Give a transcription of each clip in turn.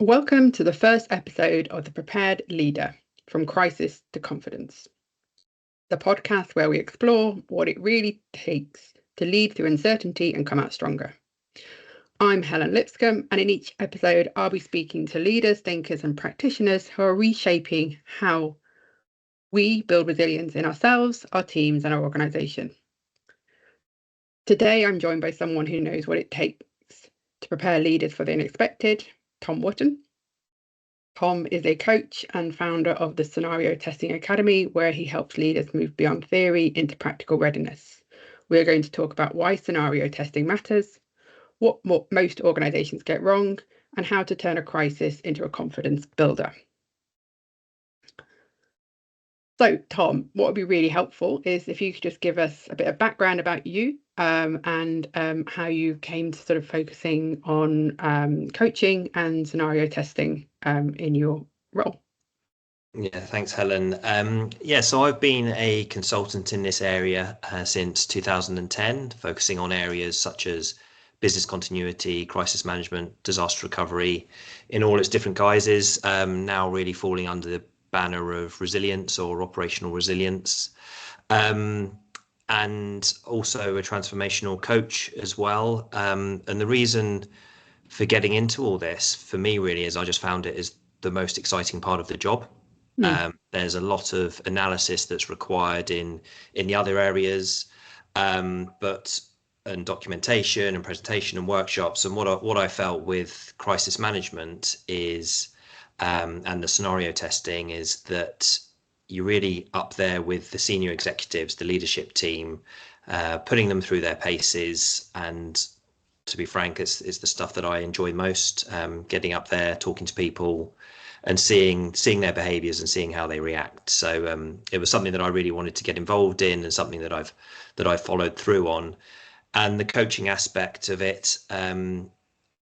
Welcome to the first episode of The Prepared Leader, From Crisis to Confidence, the podcast where we explore what it really takes to lead through uncertainty and come out stronger. I'm Helen Lipscombe, and in each episode, I'll be speaking to leaders, thinkers, and practitioners who are reshaping how we build resilience in ourselves, our teams, and our organisation. Today, I'm joined by someone who knows what it takes to prepare leaders for the unexpected, Tom Wootton. Tom is a coach and founder of the Scenario Testing Academy, where he helps leaders move beyond theory into practical readiness. We're going to talk about why scenario testing matters, what most organisations get wrong, and how to turn a crisis into a confidence builder. So, Tom, what would be really helpful is if you could just give us a bit of background about you and how you came to sort of focusing on coaching and scenario testing in your role. Yeah, thanks, Helen. So I've been a consultant in this area since 2010, focusing on areas such as business continuity, crisis management, disaster recovery in all its different guises, now really falling under the banner of resilience or operational resilience. And also a transformational coach as well. And the reason for getting into all this for me really is I just found it is the most exciting part of the job. There's a lot of analysis that's required in the other areas, and documentation and presentation and workshops. And what I felt with crisis management is, and the scenario testing is that you're really up there with the senior executives, the leadership team, putting them through their paces. And to be frank, it's the stuff that I enjoy most, getting up there, talking to people and seeing their behaviors and seeing how they react. So it was something that I really wanted to get involved in and something that I've followed through on. And the coaching aspect of it,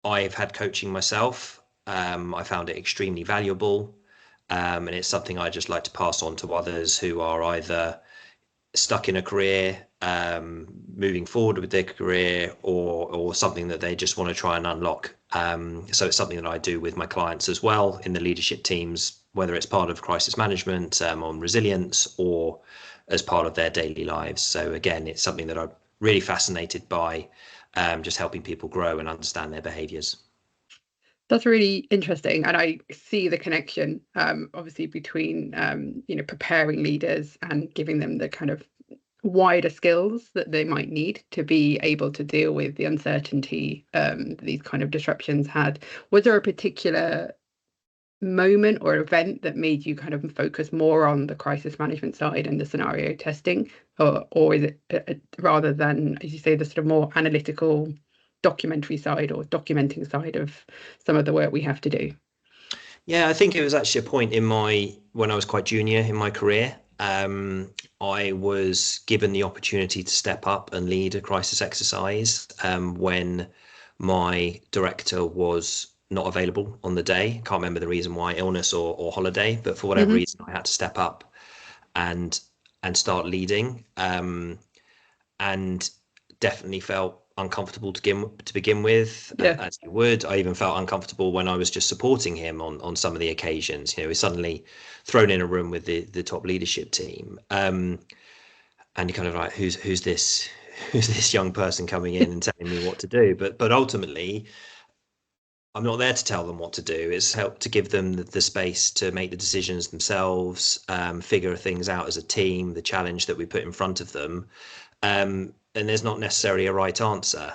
I've had coaching myself. I found it extremely valuable. And it's something I just like to pass on to others who are either stuck in a career, moving forward with their career, or something that they just want to try and unlock. So it's something that I do with my clients as well in the leadership teams, whether it's part of crisis management, on resilience, or as part of their daily lives. So again, it's something that I'm really fascinated by, just helping people grow and understand their behaviors. That's really interesting, and I see the connection, obviously, between preparing leaders and giving them the kind of wider skills that they might need to be able to deal with the uncertainty these kind of disruptions had. Was there a particular moment or event that made you kind of focus more on the crisis management side and the scenario testing, or is it rather than, as you say, the sort of more analytical documentary side or documenting side of some of the work we have to do? Yeah, I think it was actually a point when I was quite junior in my career. I was given the opportunity to step up and lead a crisis exercise when my director was not available on the day. Can't remember the reason why, illness or holiday, but for whatever reason, I had to step up and start leading, and definitely felt uncomfortable to begin with, as you would. I even felt uncomfortable when I was just supporting him on some of the occasions. You know, he's suddenly thrown in a room with the top leadership team, and you're kind of like, who's this young person coming in and telling me what to do? But ultimately, I'm not there to tell them what to do. It's help to give them the space to make the decisions themselves, figure things out as a team, the challenge that we put in front of them. And there's not necessarily a right answer.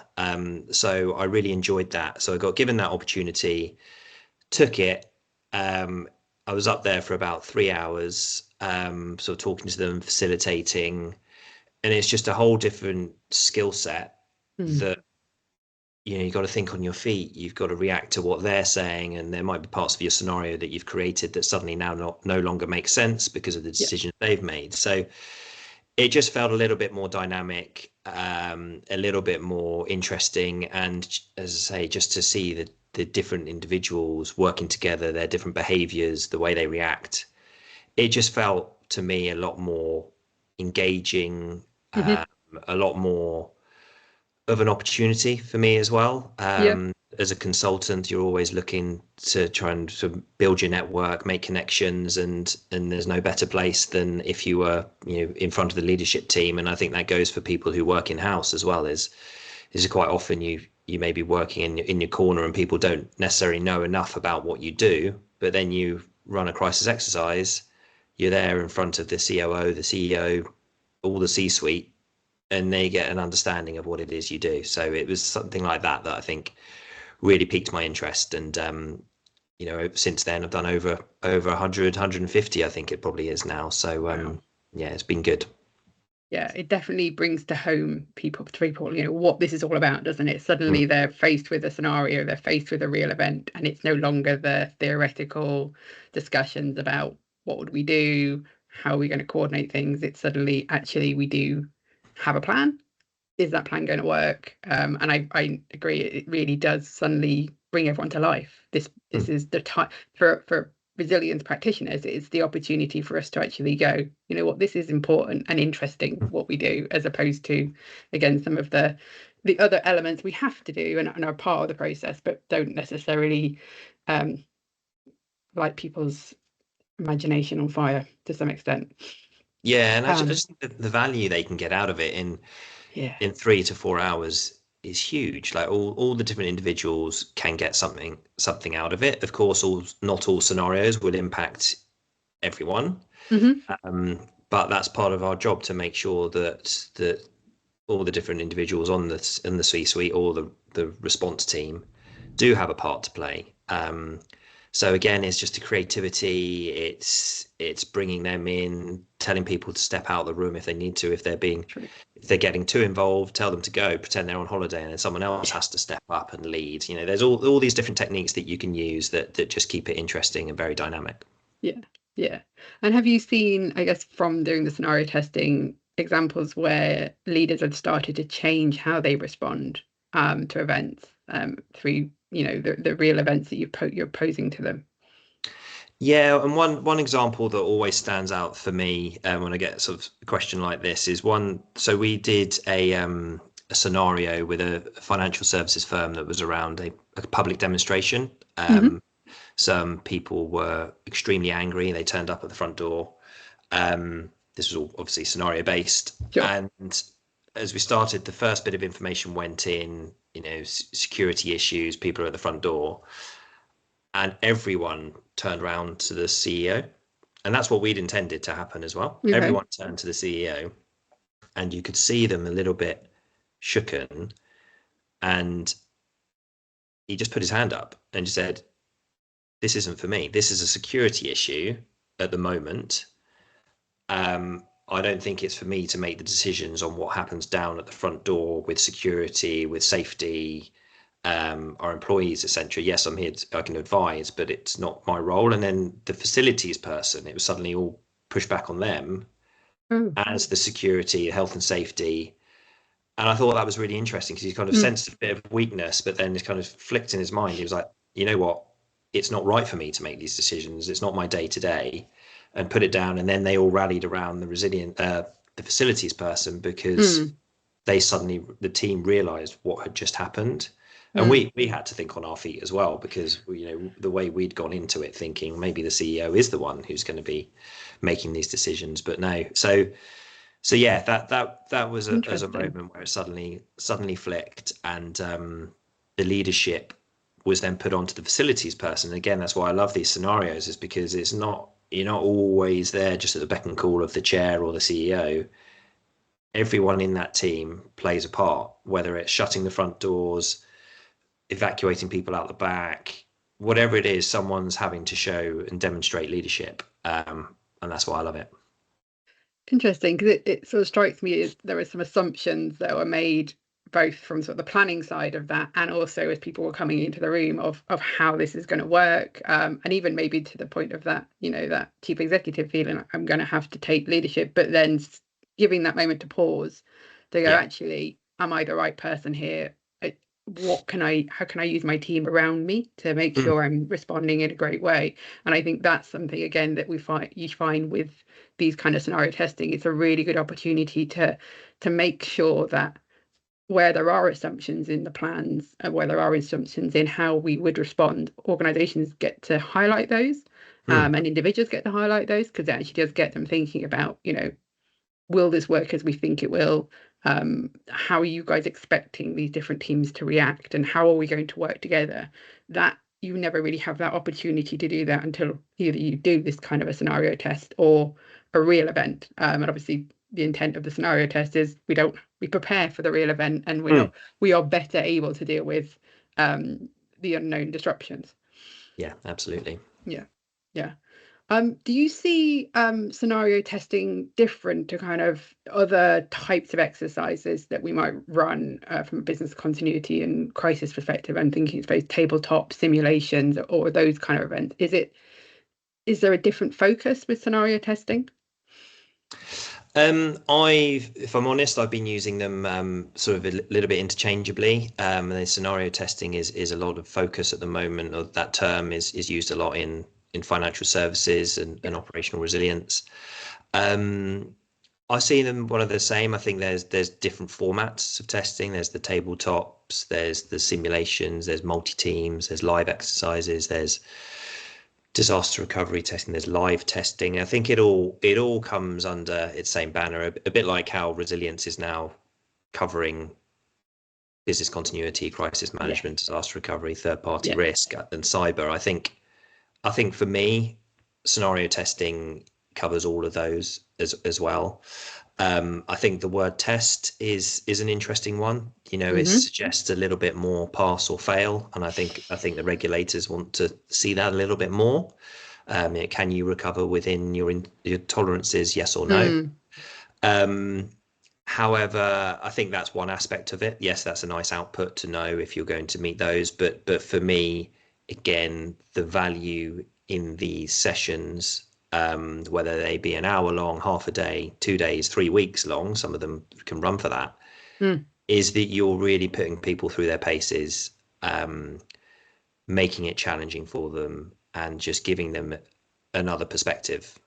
So I really enjoyed that. So I got given that opportunity, took it. I was up there for about 3 hours, sort of talking to them, facilitating. And it's just a whole different skill set that, you've got to think on your feet. You've got to react to what they're saying. And there might be parts of your scenario that you've created that suddenly now no longer make sense because of the decisions they've made. So it just felt a little bit more dynamic, a little bit more interesting. And as I say, just to see the different individuals working together, their different behaviors, the way they react, it just felt to me a lot more engaging, a lot more of an opportunity for me as well. as a consultant, you're always looking to try and sort of build your network, make connections, and there's no better place than if you were, in front of the leadership team. And I think that goes for people who work in house as well. Is quite often you may be working in your corner and people don't necessarily know enough about what you do, but then you run a crisis exercise, you're there in front of the COO, the CEO, all the C-suite, and they get an understanding of what it is you do. So it was something like that I think really piqued my interest. And since then I've done over 100, 150, I think it probably is now. So Wow. yeah, it's been good. Yeah, it definitely brings to home people, what this is all about, doesn't it? Suddenly they're faced with a scenario, they're faced with a real event, and it's no longer the theoretical discussions about what would we do, how are we going to coordinate things. It's suddenly, actually, we do have a plan. Is that plan going to work? And I agree, it really does suddenly bring everyone to life. This is the time for resilience practitioners. It's the opportunity for us to actually go, you know what, this is important and interesting what we do, as opposed to, again, some of the other elements we have to do and are part of the process, but don't necessarily light people's imagination on fire to some extent. Yeah, and I Um, just think that the value they can get out of it yeah, in 3 to 4 hours is huge. Like all the different individuals can get something out of it. Of course, not all scenarios will impact everyone, hmm but that's part of our job to make sure that all the different individuals in the C-suite or the response team do have a part to play. So again, it's just a creativity. It's bringing them in, telling people to step out of the room if they need to. true. If they're getting too involved, tell them to go. Pretend they're on holiday, and then someone else Yeah. has to step up and lead. There's all these different techniques that you can use that just keep it interesting and very dynamic. Yeah, yeah. And have you seen, I guess, from doing the scenario testing, examples where leaders have started to change how they respond to events through, the real events that you're posing to them? Yeah, and one example that always stands out for me when I get sort of a question like this is one. So we did a scenario with a financial services firm that was around a public demonstration. Hmm Some people were extremely angry. They turned up at the front door. This was all obviously scenario based, Sure. and as we started, the first bit of information went in. Security issues. People are at the front door, and everyone turned around to the CEO. And that's what we'd intended to happen as well. Okay. Everyone turned to the CEO, and you could see them a little bit shooken. And he just put his hand up and just said, "This isn't for me. This is a security issue at the moment. I don't think it's for me to make the decisions on what happens down at the front door with security, with safety, our employees, etc. Yes, I can advise, but it's not my role." And then the facilities person, it was suddenly all pushed back on them Oh. as the security, health and safety. And I thought that was really interesting because he kind of Mm. sensed a bit of weakness, but then it kind of flicked in his mind. He was like, you know what? It's not right for me to make these decisions. It's not my day to day, and put it down. And then they all rallied around the facilities person, because Mm. the team realized what had just happened. And Mm. we had to think on our feet as well, because the way we'd gone into it thinking maybe the CEO is the one who's going to be making these decisions, but no. So yeah, that was a Interesting. moment where it suddenly flicked, and the leadership was then put onto the facilities person. And again, that's why I love these scenarios, is because you're not always there just at the beck and call of the chair or the CEO. Everyone in that team plays a part, whether it's shutting the front doors, evacuating people out the back, whatever it is, someone's having to show and demonstrate leadership, and that's why I love it. Interesting, because it sort of strikes me as there are some assumptions that were made both from sort of the planning side of that, and also as people were coming into the room of how this is going to work, and even maybe to the point of that, that chief executive feeling like, I'm going to have to take leadership, but then giving that moment to pause, to go, Yeah. actually, am I the right person here? How can I use my team around me to make Mm. sure I'm responding in a great way? And I think that's something, again, that you find with these kind of scenario testing. It's a really good opportunity to make sure that where there are assumptions in the plans and where there are assumptions in how we would respond, organizations get to highlight those, and individuals get to highlight those, because it actually does get them thinking about, will this work as we think it will? How are you guys expecting these different teams to react, and how are we going to work together? That you never really have that opportunity to do that until either you do this kind of a scenario test or a real event. And obviously the intent of the scenario test is we prepare for the real event, and we are better able to deal with the unknown disruptions. Yeah, absolutely. Yeah. Do you see scenario testing different to kind of other types of exercises that we might run from a business continuity and crisis perspective? I'm thinking, I suppose, tabletop simulations or those kind of events. Is there a different focus with scenario testing? If I'm honest, I've been using them sort of a little bit interchangeably. The scenario testing is a lot of focus at the moment. Or that term is used a lot in financial services and operational resilience. I see them one of the same. I think there's different formats of testing. There's the tabletops, there's the simulations, there's multi-teams, there's live exercises, there's disaster recovery testing, there's live testing. I think it all comes under its same banner, a bit like how resilience is now covering business continuity, crisis management, disaster recovery, third-party risk, and cyber. I think for me, scenario testing covers all of those as well. I think the word test is an interesting one. It suggests a little bit more pass or fail, and I think the regulators want to see that a little bit more. Can you recover within your tolerances, yes or no? However, I think that's one aspect of it. Yes, that's a nice output to know if you're going to meet those, but for me, again, the value in these sessions, whether they be an hour long, half a day, 2 days, 3 weeks long, some of them can run for that, is that you're really putting people through their paces, making it challenging for them, and just giving them another perspective.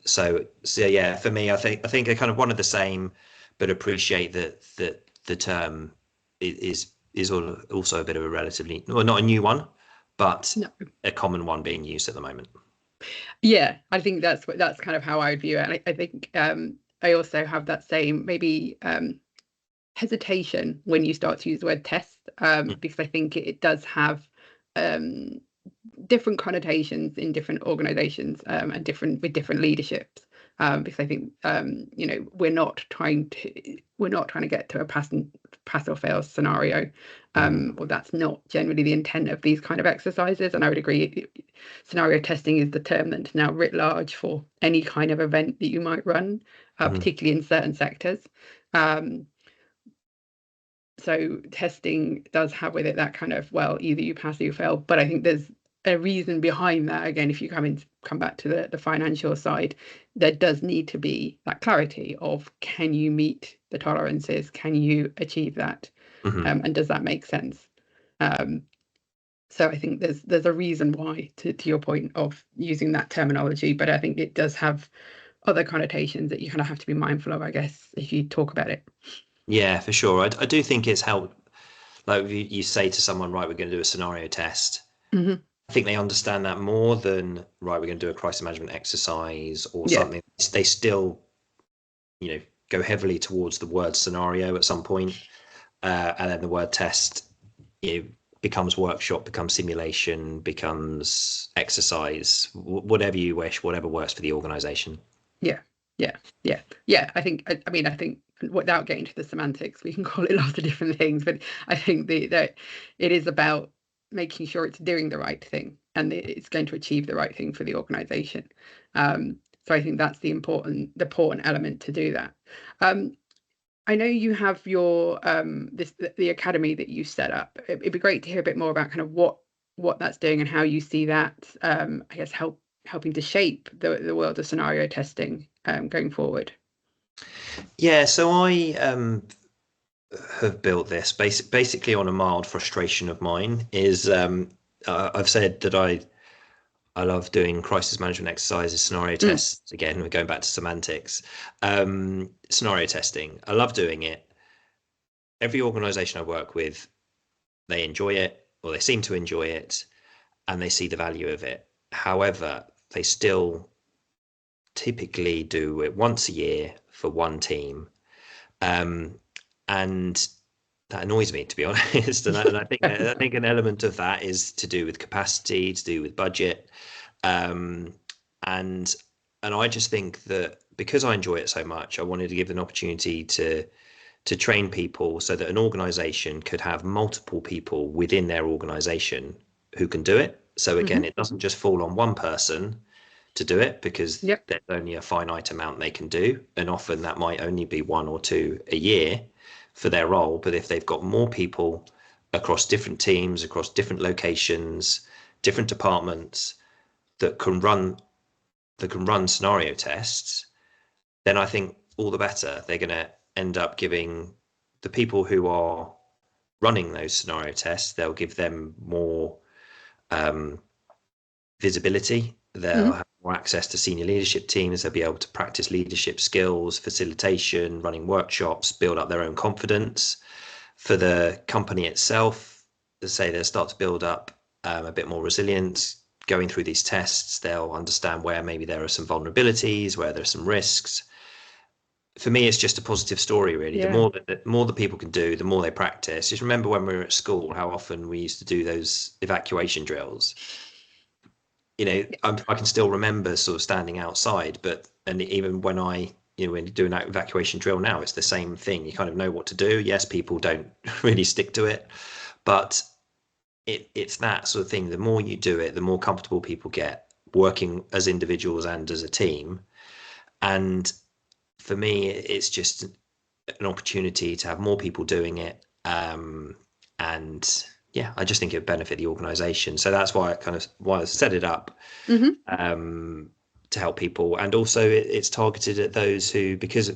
So yeah, for me, I think I kind of one of the same, but appreciate that the term is also a bit of a relatively, well, not a new one, but a common one being used at the moment. Yeah, I think that's kind of how I would view it. And I think I also have that same maybe hesitation when you start to use the word test, because I think it does have different connotations in different organizations, and with different leaderships, because I think we're not trying to get to a pass or fail scenario, or that's not generally the intent of these kind of exercises. And I would agree, scenario testing is the term that's now writ large for any kind of event that you might run, particularly in certain sectors. So testing does have with it that kind of, well, either you pass or you fail. But I think there's a reason behind that. Again, if you come back to the financial side, there does need to be that clarity of, can you meet the tolerances? Can you achieve that? And does that make sense? So I think there's a reason why, to your point of using that terminology, but I think it does have other connotations that you kind of have to be mindful of, I guess, if you talk about it. Yeah, for sure. I do think it's helped. Like you say to someone, right, we're going to do a scenario test. I think they understand that more than, right, we're going to do a crisis management exercise or something. They still, go heavily towards the word scenario at some point, and then the word test, becomes workshop, becomes simulation, becomes exercise, whatever you wish, whatever works for the organization. Yeah. I think without getting to the semantics, we can call it lots of different things, but I think that it is about making sure it's doing the right thing and it's going to achieve the right thing for the organization. So I think that's the important element to do that. I know you have your the academy that you set up. It'd be great to hear a bit more about kind of what that's doing and how you see that, I guess, helping to shape the world of scenario testing going forward. Yeah, so I have built this basically on a mild frustration of mine. Is I've said that I love doing crisis management exercises, scenario tests. Again, we're going back to semantics. Scenario testing, I love doing it. every organization I work with, they enjoy it, or they seem to enjoy it, and they see the value of it. However, they still typically do it once a year for one team. And that annoys me, to be honest. And I think an element of that is to do with capacity, to do with budget, um, and and I just think that because I enjoy it so much, I wanted to give an opportunity to train people so that an organization could have multiple people within their organization who can do it. So again, it doesn't just fall on one person to do it, because Yep. there's only a finite amount they can do, and often that might only be one or two a year for their role. But if they've got more people across different teams, across different locations, different departments that can run scenario tests, then I think all the better. They're going to end up giving the people who are running those scenario tests, they'll give them more visibility. They'll have more access to senior leadership teams. They'll be able to practice leadership skills, facilitation, running workshops, build up their own confidence. For the company itself, let's say they'll start to build up a bit more resilience. Going through these tests, they'll understand where maybe there are some vulnerabilities, where there are some risks. For me, it's just a positive story, really. Yeah. The more that people can do, the more they practice. Just remember when we were at school, how often we used to do those evacuation drills. I can still remember sort of standing outside, and even when when you do an evacuation drill now, it's the same thing. You kind of know what to do. Yes, people don't really stick to it, but it's that sort of thing. The more you do it, the more comfortable people get working as individuals and as a team. And for me, it's just an opportunity to have more people doing it. And yeah, I just think it would benefit the organization. So that's why I set it up to help people. And also it's targeted at those who, because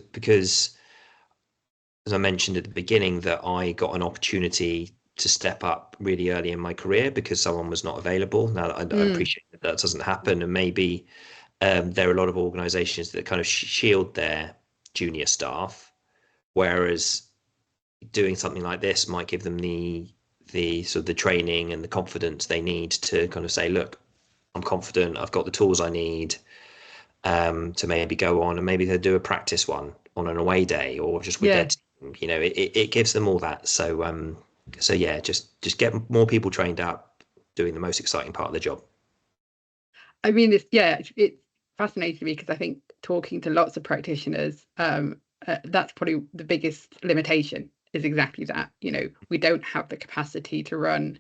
as I mentioned at the beginning, that I got an opportunity to step up really early in my career because someone was not available. Now, I appreciate that doesn't happen, and maybe there are a lot of organizations that kind of shield their junior staff, whereas doing something like this might give them the sort of the training and the confidence they need to kind of say, look, I'm confident, I've got the tools I need to maybe go on, and maybe they'll do a practice one on an away day or just with their team. It gives them all that. So yeah, just get more people trained up doing the most exciting part of the job. I mean, it fascinates me because I think talking to lots of practitioners, that's probably the biggest limitation, is exactly that. We don't have the capacity to run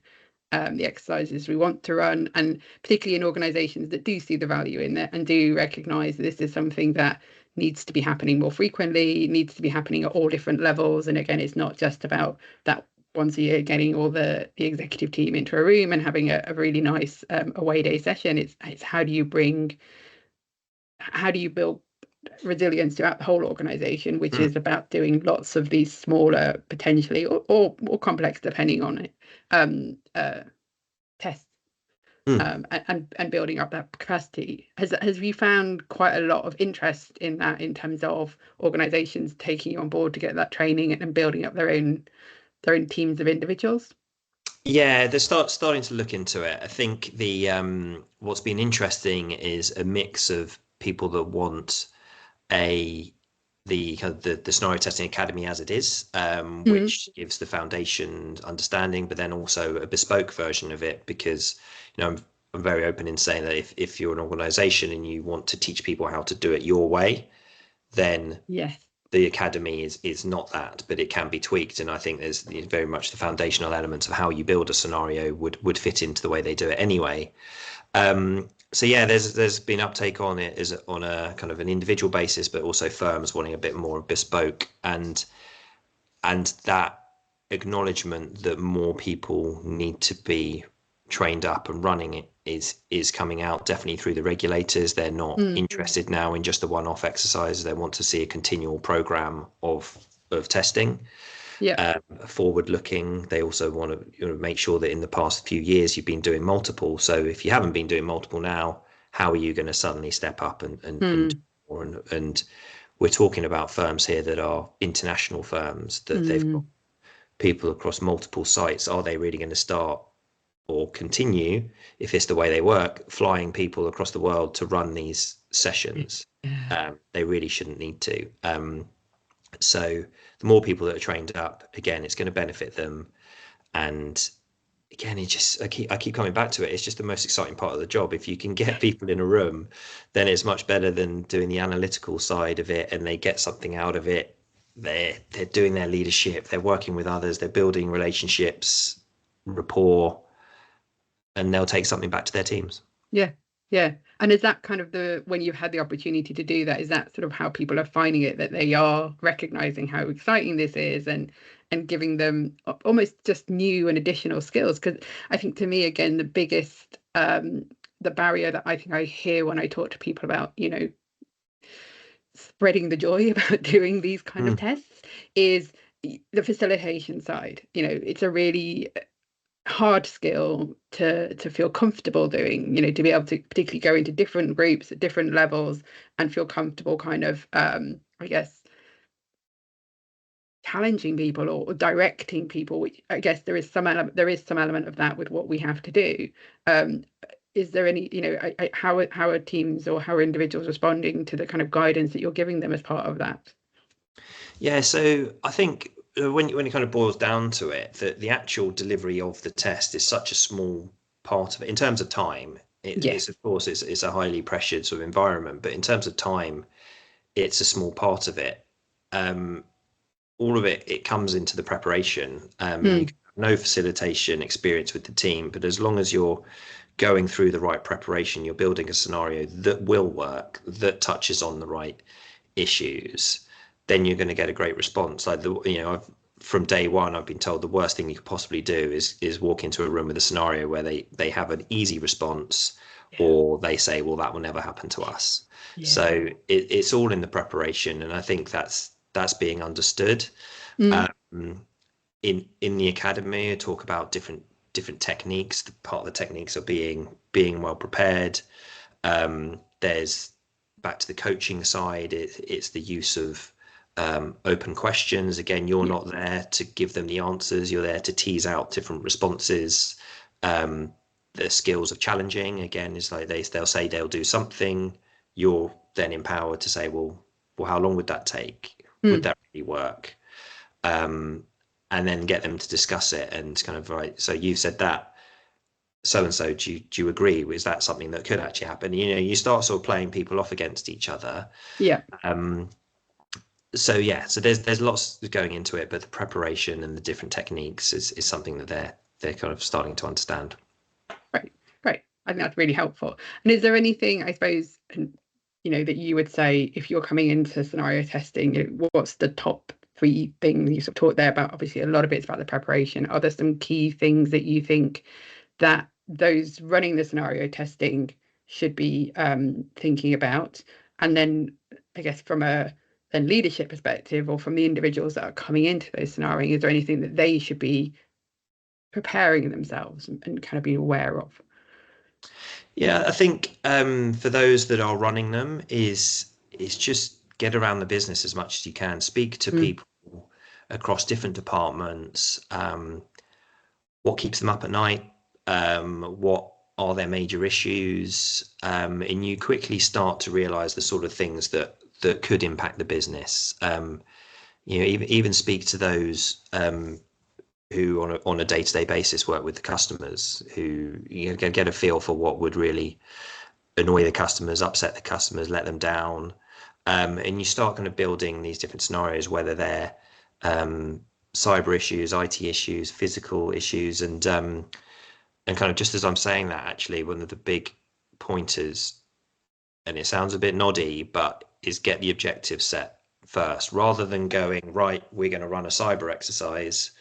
the exercises we want to run, and particularly in organizations that do see the value in it and do recognize that this is something that needs to be happening more frequently, needs to be happening at all different levels. And again, it's not just about that once a year getting all the executive team into a room and having a really nice away day session. It's how do you build resilience throughout the whole organization, which is about doing lots of these smaller, potentially or more complex, depending on it, tests, and building up that capacity. Has you found quite a lot of interest in that, in terms of organizations taking you on board to get that training and building up their own teams of individuals? Yeah, they're starting to look into it. I think the what's been interesting is a mix of people that want the scenario testing academy as it is, which gives the foundation understanding, but then also a bespoke version of it, because I'm very open in saying that if you're an organization and you want to teach people how to do it your way, then yes, the academy is not that, but it can be tweaked. And I think there's very much the foundational elements of how you build a scenario would fit into the way they do it anyway. So yeah, there's been uptake on it as on a kind of an individual basis, but also firms wanting a bit more bespoke, and that acknowledgement that more people need to be trained up and running it is coming out definitely through the regulators. They're not interested now in just the one-off exercises. They want to see a continual program of testing. yeah, Forward looking. They also want to make sure that in the past few years you've been doing multiple. So if you haven't been doing multiple now, how are you going to suddenly step up and do more? And we're talking about firms here that are international firms, that they've got people across multiple sites, are they really going to start or continue, if it's the way they work, flying people across the world to run these sessions? Yeah. They really shouldn't need to. So the more people that are trained up, again, it's going to benefit them. And again, I keep coming back to it. It's just the most exciting part of the job. If you can get people in a room, then it's much better than doing the analytical side of it, and they get something out of it. They're doing their leadership, they're working with others, they're building relationships, rapport, and they'll take something back to their teams. Yeah. Yeah. And is that kind of when you've had the opportunity to do that, is that sort of how people are finding it, that they are recognizing how exciting this is and giving them almost just new and additional skills? Because I think, to me, again, the biggest the barrier that I think I hear when I talk to people about, spreading the joy about doing these kind of tests is the facilitation side. It's a really hard skill to feel comfortable doing, to be able to particularly go into different groups at different levels and feel comfortable kind of I guess challenging people or directing people, which I guess there is some element of that with what we have to do. Is there any, how are teams or how are individuals responding to the kind of guidance that you're giving them as part of that? Yeah, so I think when it kind of boils down to it, that the actual delivery of the test is such a small part of it in terms of time. It's of course it's a highly pressured sort of environment, but in terms of time, it's a small part of it. All of it comes into the preparation. You have no facilitation experience with the team, but as long as you're going through the right preparation, you're building a scenario that will work, that touches on the right issues, then you're going to get a great response. Like from day one, I've been told the worst thing you could possibly do is walk into a room with a scenario where they have an easy response, or they say, well, that will never happen to us. So it's all in the preparation, and I think that's being understood. In the academy, I talk about different techniques. Part of the techniques are being well prepared. There's, back to the coaching side, it's the use of open questions. Again, you're not there to give them the answers, you're there to tease out different responses. The skills of challenging, again, is like they'll say they'll do something, you're then empowered to say, well, how long would that take? Would that really work? And then get them to discuss it and kind of, right, so you've said that, so and so, do you agree? Is that something that could actually happen? You start sort of playing people off against each other. So there's lots going into it, but the preparation and the different techniques is something that they're kind of starting to understand. Right. I think that's really helpful. And is there anything, I suppose, that you would say, if you're coming into scenario testing, what's the top 3 things you sort of talked there about? Obviously, a lot of it's about the preparation. Are there some key things that you think that those running the scenario testing should be thinking about? And then, I guess, from a leadership perspective, or from the individuals that are coming into those scenarios, is there anything that they should be preparing themselves and kind of being aware of? Yeah, I think for those that are running them is just get around the business as much as you can. Speak to people across different departments. What keeps them up at night? What are their major issues? And you quickly start to realize the sort of things that could impact the business. Even speak to those who on a day-to-day basis work with the customers, who get a feel for what would really annoy the customers, upset the customers, let them down. And you start kind of building these different scenarios, whether they're cyber issues, IT issues, physical issues, and kind of, just as I'm saying that, actually, one of the big pointers, and it sounds a bit noddy, but is get the objective set first, rather than going, right, we're going to run a cyber exercise,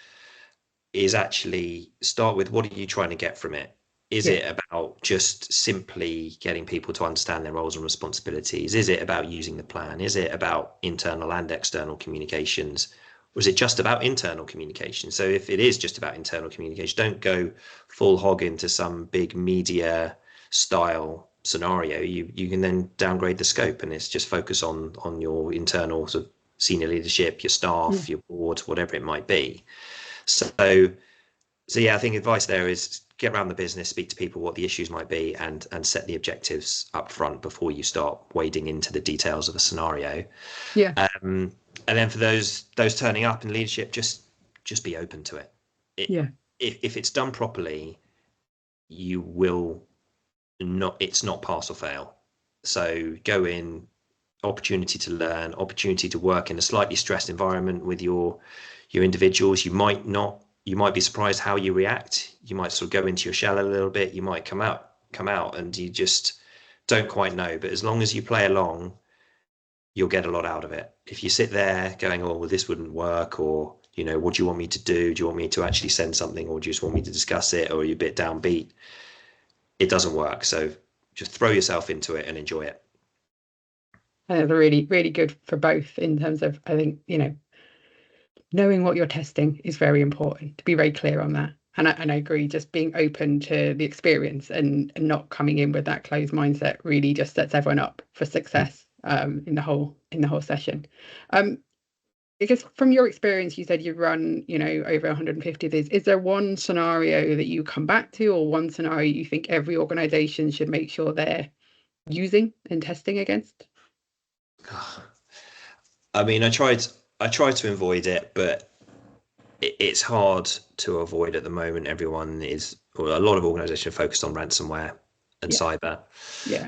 is actually start with, what are you trying to get from it? Is it about just simply getting people to understand their roles and responsibilities? Is it about using the plan? Is it about internal and external communications? Or is it just about internal communication? So if it is just about internal communication, don't go full hog into some big media style scenario. You can then downgrade the scope, and it's just focus on your internal sort of senior leadership, your staff, your board, whatever it might be. So yeah, I think advice there is get around the business, speak to people what the issues might be, and set the objectives up front before you start wading into the details of a scenario. Yeah. And then for those turning up in leadership, just be open to it. Yeah. If it's done properly, you will not. It's not pass or fail. So go in, opportunity to learn, opportunity to work in a slightly stressed environment with your individuals. You might not. You might be surprised how you react. You might sort of go into your shell a little bit. You might come out, and you just don't quite know. But as long as you play along, you'll get a lot out of it. If you sit there going, oh, well, this wouldn't work, or, what do you want me to do? Do you want me to actually send something, or do you just want me to discuss it, or are you a bit downbeat? It doesn't work. So just throw yourself into it and enjoy it. They're really, really good for both in terms of, I think, knowing what you're testing is very important, to be very clear on that. And I agree, just being open to the experience and not coming in with that closed mindset really just sets everyone up for success in the whole session. I guess from your experience, you said you run, over 150 of these. Is there one scenario that you come back to, or one scenario you think every organization should make sure they're using and testing against? I mean, I tried to avoid it, but it's hard to avoid at the moment. Everyone is, or a lot of organizations are focused on ransomware and cyber. Yeah.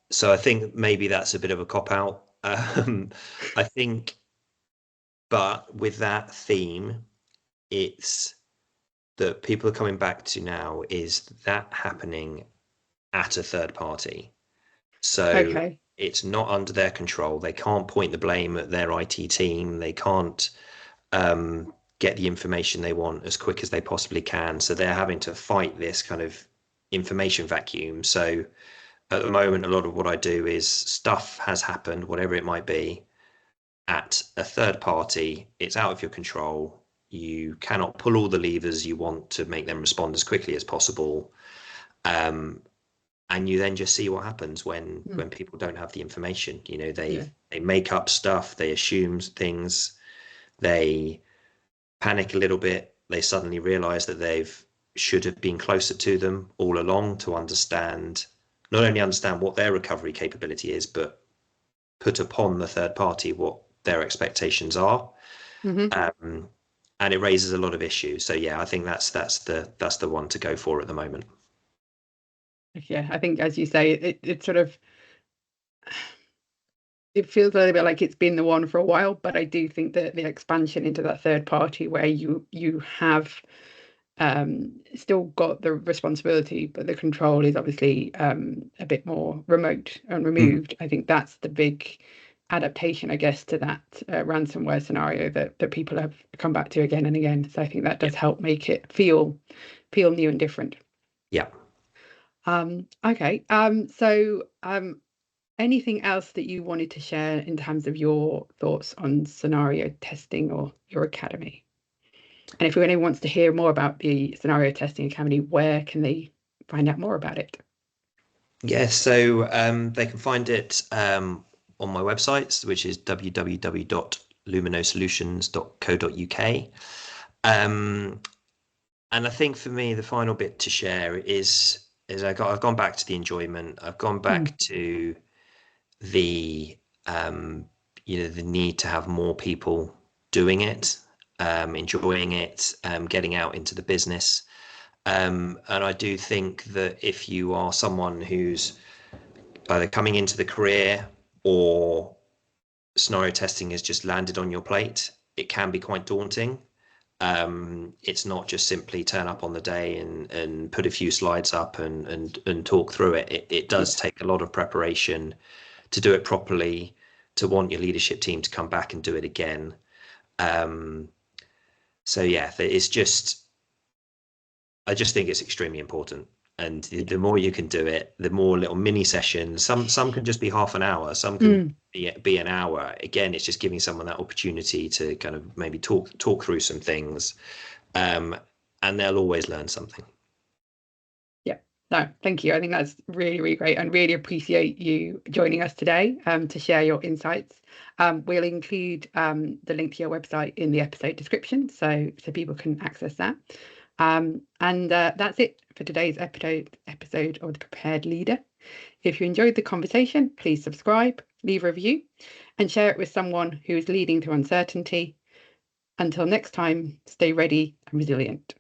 So I think maybe that's a bit of a cop out. I think, but with that theme, it's that people are coming back to now is that happening at a third party. So it's not under their control. They can't point the blame at their IT team. They can't get the information they want as quick as they possibly can. So they're having to fight this kind of information vacuum. So at the moment, a lot of what I do is stuff has happened, whatever it might be, at a third party. It's out of your control. You cannot pull all the levers you want to make them respond as quickly as possible. And you then just see what happens when people don't have the information. They make up stuff, they assume things, they panic a little bit. They suddenly realize that should have been closer to them all along to not only understand what their recovery capability is, but put upon the third party what their expectations are. And it raises a lot of issues. So yeah, I think that's the one to go for at the moment. Yeah, I think, as you say, it sort of, it feels a little bit like it's been the one for a while, but I do think that the expansion into that third party where you have still got the responsibility, but the control is obviously a bit more remote and removed. I think that's the big adaptation, I guess, to that ransomware scenario that people have come back to again and again. So I think that does help make it feel new and different. Yeah. Okay. So anything else that you wanted to share in terms of your thoughts on scenario testing or your academy? And if anyone wants to hear more about the Scenario Testing Academy, where can they find out more about it? Yeah, so they can find it on my website, which is www.luminosolutions.co.uk. And I think for me, the final bit to share is I've gone back to the enjoyment. I've gone back to the the need to have more people doing it, enjoying it, getting out into the business. And I do think that if you are someone who's either coming into the career or scenario testing has just landed on your plate, it can be quite daunting. It's not just simply turn up on the day and put a few slides up and talk through it. It does take a lot of preparation to do it properly, to want your leadership team to come back and do it again. So yeah, I just think it's extremely important. And the more you can do it, the more little mini sessions. Some can just be half an hour. Some can be an hour. Again, it's just giving someone that opportunity to kind of maybe talk through some things, and they'll always learn something. Yeah, No, thank you. I think that's really, really great, and really appreciate you joining us today to share your insights. We'll include the link to your website in the episode description, so people can access that. And that's it for today's episode of The Prepared Leader. If you enjoyed the conversation, please subscribe, leave a review, and share it with someone who is leading through uncertainty. Until next time, stay ready and resilient.